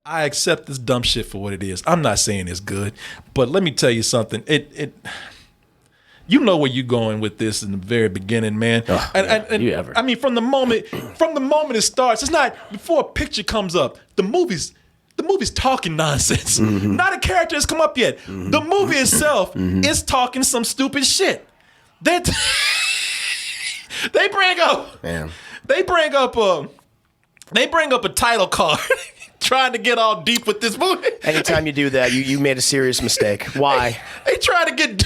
I accept this dumb shit for what it is. I'm not saying it's good, but let me tell you something. You know where you're going with this in the very beginning, man. Oh, and I mean, from the moment it starts, it's not before a picture comes up. The movie's talking nonsense. Mm-hmm. Not a character has come up yet. Mm-hmm. The movie itself is talking some stupid shit. They bring up a title card. Trying to get all deep with this movie. Anytime you do that, you made a serious mistake. Why? They try to get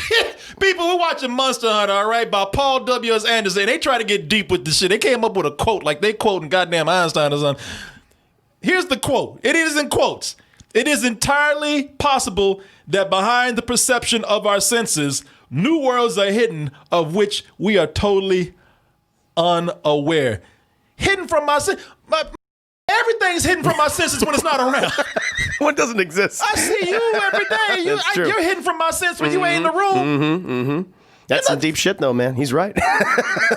people who watching Monster Hunter, all right, by Paul W.S. Anderson. They try to get deep with this shit. They came up with a quote like they quoting goddamn Einstein or something. Here's the quote. It is in quotes. It is entirely possible that behind the perception of our senses, new worlds are hidden of which we are totally unaware. Hidden from my senses. Everything's hidden from my senses when it's not around. What doesn't exist? I see you every day. You're hidden from my sense when you ain't in the room. That's some deep shit, though, man. He's right.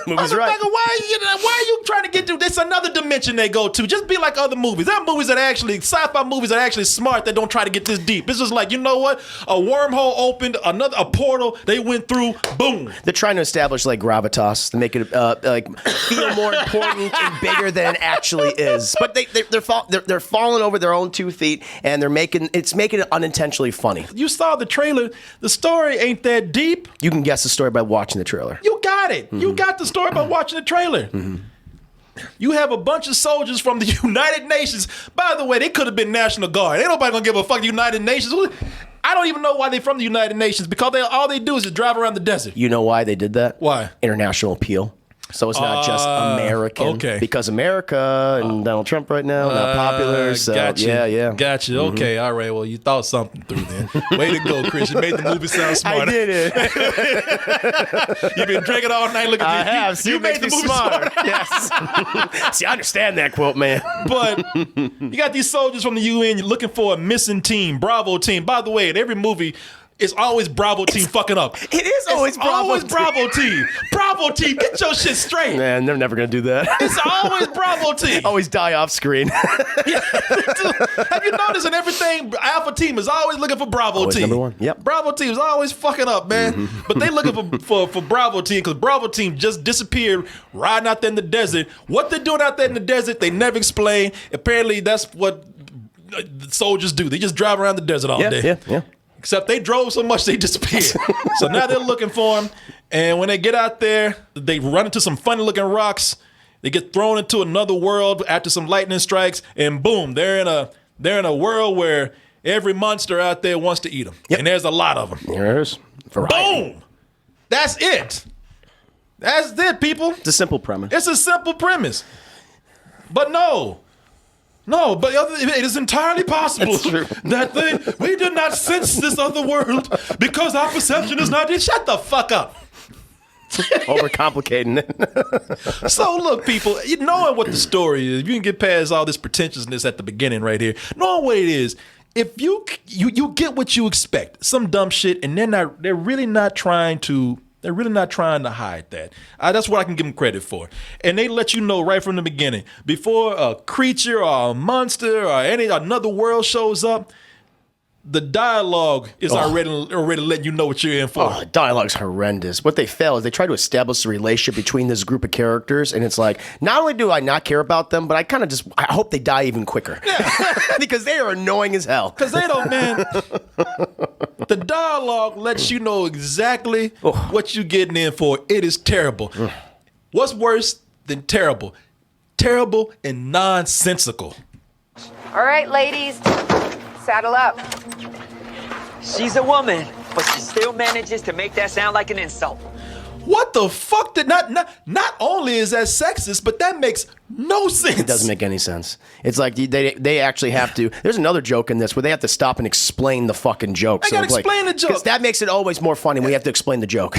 Movie's right. Why are you trying to get to this? Another dimension they go to. Just be like other movies. There are movies that are actually, sci-fi movies that are actually smart that don't try to get this deep. It's just like, you know what? A wormhole opened, a portal they went through, boom. They're trying to establish like gravitas to make it like feel more important and bigger than it actually is. But they're falling over their own 2 feet, and they're making it unintentionally funny. You saw the trailer. The story ain't that deep. You can guess the story by watching the trailer. You got it. You got the story by watching the trailer. You have a bunch of soldiers from the United Nations. By the way, they could have been National Guard. Ain't nobody gonna give a fuck the United Nations. I don't even know why they're from the United Nations, because all they do is just drive around the desert. You know why they did that? Why? International appeal. So it's not just American. Okay. Because America and Donald Trump right now, not popular. So gotcha. yeah. Gotcha. Okay, all right. Well, you thought something through then. Way to go, Chris. You made the movie sound smart. I did it. You've been drinking all night looking at this. I have. You made the movie smart. Yes. See, I understand that quote, man. But you got these soldiers from the UN. You're looking for a missing team, Bravo team. By the way, in every movie, it's always Bravo team fucking up. It is always Bravo team. Bravo team, get your shit straight. Man, they're never going to do that. It's always Bravo team. Always die off screen. Yeah. Have you noticed in everything, Alpha team is always looking for Bravo always team. Number one. Yep. Bravo team is always fucking up, man. But they looking for Bravo team, because Bravo team just disappeared riding out there in the desert. What they're doing out there in the desert, they never explain. Apparently, that's what the soldiers do. They just drive around the desert all day. Yeah. Except they drove so much they disappeared. So now they're looking for him. And when they get out there, they run into some funny looking rocks. They get thrown into another world after some lightning strikes, and boom, they're in a world where every monster out there wants to eat them. Yep. And there's a lot of them. There's variety. Boom! That's it. That's it, people. It's a simple premise. It's a simple premise. But no, but it is entirely possible that we did not sense this other world because our perception is not. Shut the fuck up. Overcomplicating it. So look, people, knowing what the story is, you can get past all this pretentiousness at the beginning right here. Knowing what it is, if you get what you expect, some dumb shit, and they're really not trying to hide that. That's what I can give them credit for. And they let you know right from the beginning, before a creature or a monster or another world shows up, the dialogue is already letting you know what you're in for. Oh, the dialogue's horrendous. What they fail is they try to establish a relationship between this group of characters, and it's like, not only do I not care about them, but I hope they die even quicker. Yeah. Because they are annoying as hell. Because they don't, man. The dialogue lets you know exactly what you're getting in for. It is terrible. What's worse than terrible? Terrible and nonsensical. All right, ladies, saddle up. She's a woman, but she still manages to make that sound like an insult. What the fuck did not only is that sexist, but that makes no sense. It doesn't make any sense. It's like they actually have to. There's another joke in this where they have to stop and explain the fucking joke. They gotta explain the joke. Because that makes it always more funny when we have to explain the joke.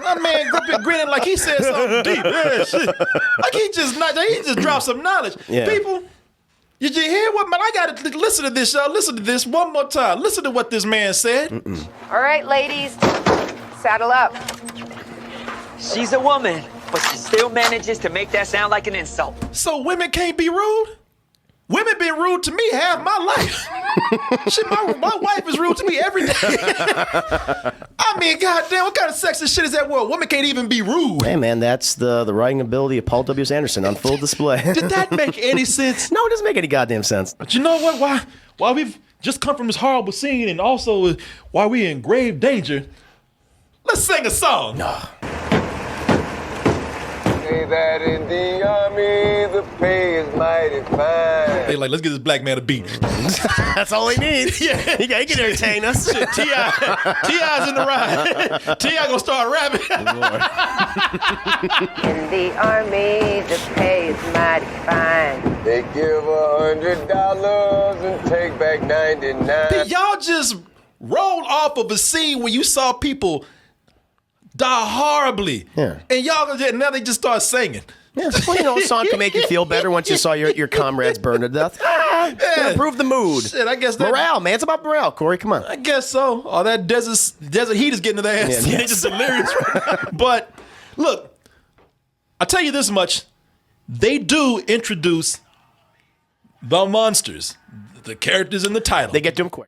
My man grinning like he said something deep. Yeah, shit. Like he just dropped some knowledge. Yeah. People, did you hear what man? I gotta listen to this, y'all. Listen to this one more time. Listen to what this man said. All right, ladies, saddle up. She's a woman, but she still manages to make that sound like an insult. So women can't be rude? Women been rude to me half my life. Shit, my wife is rude to me every day. I mean, goddamn, what kind of sexist shit is that world? Women can't even be rude. Hey, man, that's the writing ability of Paul W. Anderson on full display. Did that make any sense? No, it doesn't make any goddamn sense. But you know what? Why we've just come from this horrible scene, and also why we in grave danger, let's sing a song. No. Say that in the army, the pay is mighty fine. They like, let's get this black man a beat. That's all he needs. Yeah. He can entertain us. Shit, T.I.'s in the ride. T.I. gonna start rapping. In the army, the pay is mighty fine. They give $100 and take back 99. Y'all just rolled off of a scene where you saw people die horribly. Yeah. And now they just start singing. Yeah. Well, a song can make you feel better once you saw your comrades burn to death. Yeah. Improve the mood. Shit, I guess that. Morale, man. It's about morale, Corey. Come on. I guess so. All that desert heat is getting to their ass. Yeah, They're just delirious right now. But look, I'll tell you this much. They do introduce the monsters, the characters in the title. They get to him quick.